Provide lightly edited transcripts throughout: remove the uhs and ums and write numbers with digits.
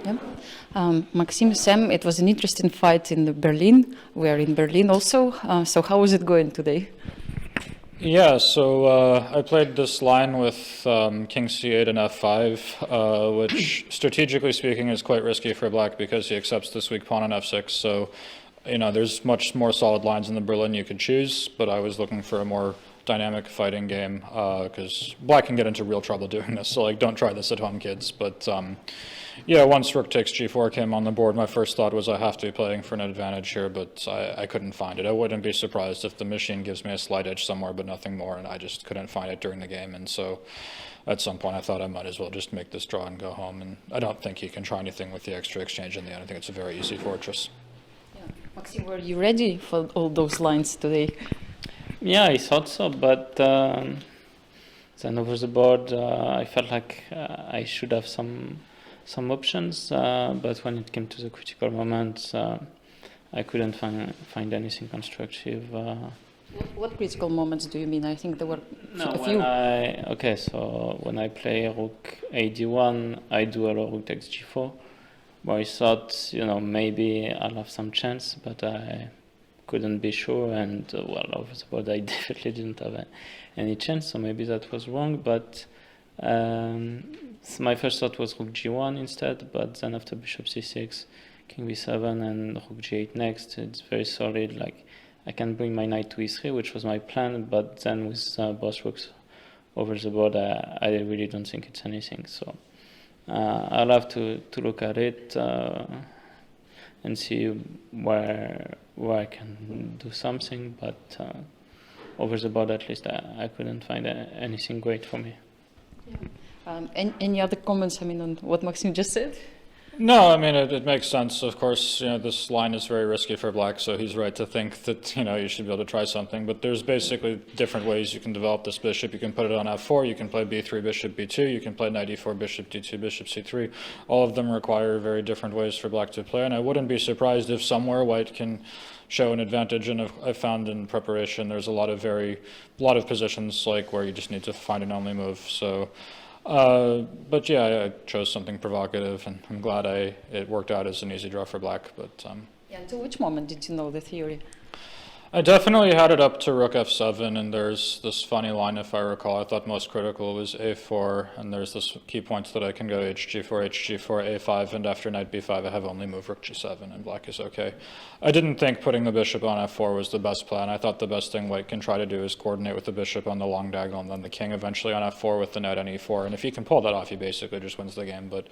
Yeah. Maxime, Sam, it was an interesting fight in Berlin. We are in Berlin also. So how is it going today? Yeah, so I played this line with King C8 and F5, which strategically speaking is quite risky for black because he accepts this weak pawn on F6. So, you know, there's much more solid lines in the Berlin you could choose, but I was looking for a more dynamic fighting game because black can get into real trouble doing this. So, like, don't try this at home, kids. But yeah, once rook takes g4 came on the board, my first thought was I have to be playing for an advantage here, but I couldn't find it. I wouldn't be surprised if the machine gives me a slight edge somewhere, but nothing more, and I just couldn't find it during the game. And so at some point I thought I might as well just make this draw and go home. And I don't think he can try anything with the extra exchange in the end. I think it's a very easy fortress. Yeah. Maxime, were you ready for all those lines today? Yeah, I thought so, but then over the board I felt like I should have some options, but when it came to the critical moment, I couldn't find anything constructive. What critical moments do you mean? I think there were a few. Okay, so when I play rook ad1, I do allow rook takes g4, where I thought, you know, maybe I'll have some chance, but I couldn't be sure, and well, over the board I definitely didn't have any chance, so maybe that was wrong, but so my first thought was rook g1 instead, but then after bishop c6, king b7 and rook g8 next, it's very solid. Like, I can bring my knight to e3, which was my plan, but then with both rooks over the board, I really don't think it's anything. So I'll have to look at it and see where I can do something, but over the board at least I couldn't find anything great for me. Yeah. Any other comments, I mean, on what Maxime just said? No, I mean, it makes sense. Of course, you know, this line is very risky for black, so he's right to think that, you know, you should be able to try something. But there's basically different ways you can develop this bishop. You can put it on f4, you can play b3, bishop b2, you can play knight e4, bishop d2, bishop c3. All of them require very different ways for black to play, and I wouldn't be surprised if somewhere white can show an advantage. And I found in preparation there's a lot of positions like where you just need to find an only move. So. But yeah, I chose something provocative, and I'm glad it worked out as an easy draw for black. But yeah, until which moment did you know the theory? I definitely had it up to rook f7, and there's this funny line, if I recall. I thought most critical was a4, and there's this key point that I can go hg4, hg4, a5, and after knight b5 I have only move rook g7, and black is okay. I didn't think putting the bishop on f4 was the best plan. I thought the best thing white can try to do is coordinate with the bishop on the long diagonal, and then the king eventually on f4 with the knight on e4, and if he can pull that off, he basically just wins the game. But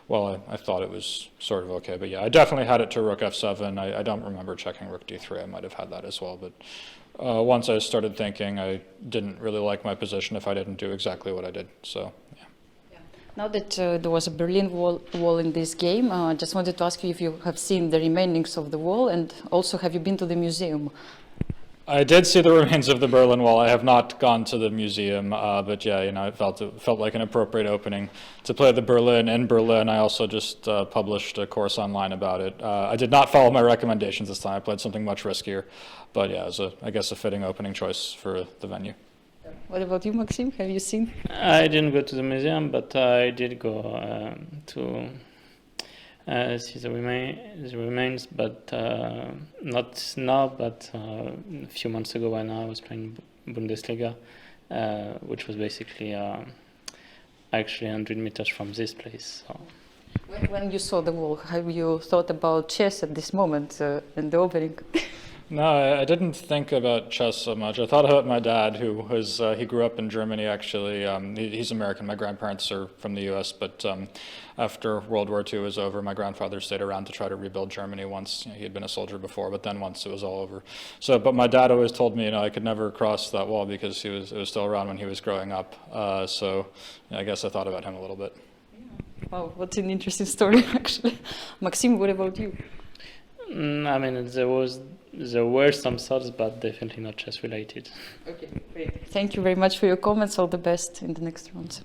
well, I thought it was sort of okay. But yeah, I definitely had it to rook f7. I don't remember checking rook d3. I might have had that as well. But once I started thinking, I didn't really like my position if I didn't do exactly what I did. So, yeah. Now that there was a Berlin wall in this game, I just wanted to ask you if you have seen the remainings of the wall, and also have you been to the museum? I did see the remains of the Berlin Wall. I have not gone to the museum, but yeah, you know, it felt like an appropriate opening to play the Berlin in Berlin. I also just published a course online about it. I did not follow my recommendations this time. I played something much riskier, but yeah, it was I guess a fitting opening choice for the venue. What about you, Maxime? Have you seen? I didn't go to the museum, but I did go to see the remains, but not now, but a few months ago when I was playing Bundesliga, which was basically actually 100 meters from this place. So. When you saw the wall, have you thought about chess at this moment in the opening? No, I didn't think about chess so much. I thought about my dad, who was, he grew up in Germany, actually. He's American. My grandparents are from the U.S., but after World War II was over, my grandfather stayed around to try to rebuild Germany once. You know, he had been a soldier before, but then once it was all over. So, but my dad always told me, you know, I could never cross that wall because it was still around when he was growing up. So yeah, I guess I thought about him a little bit. Wow, what an interesting story, actually. Maxime, what about you? I mean, there were some thoughts, but definitely not chess related. Okay, great. Thank you very much for your comments. All the best in the next round.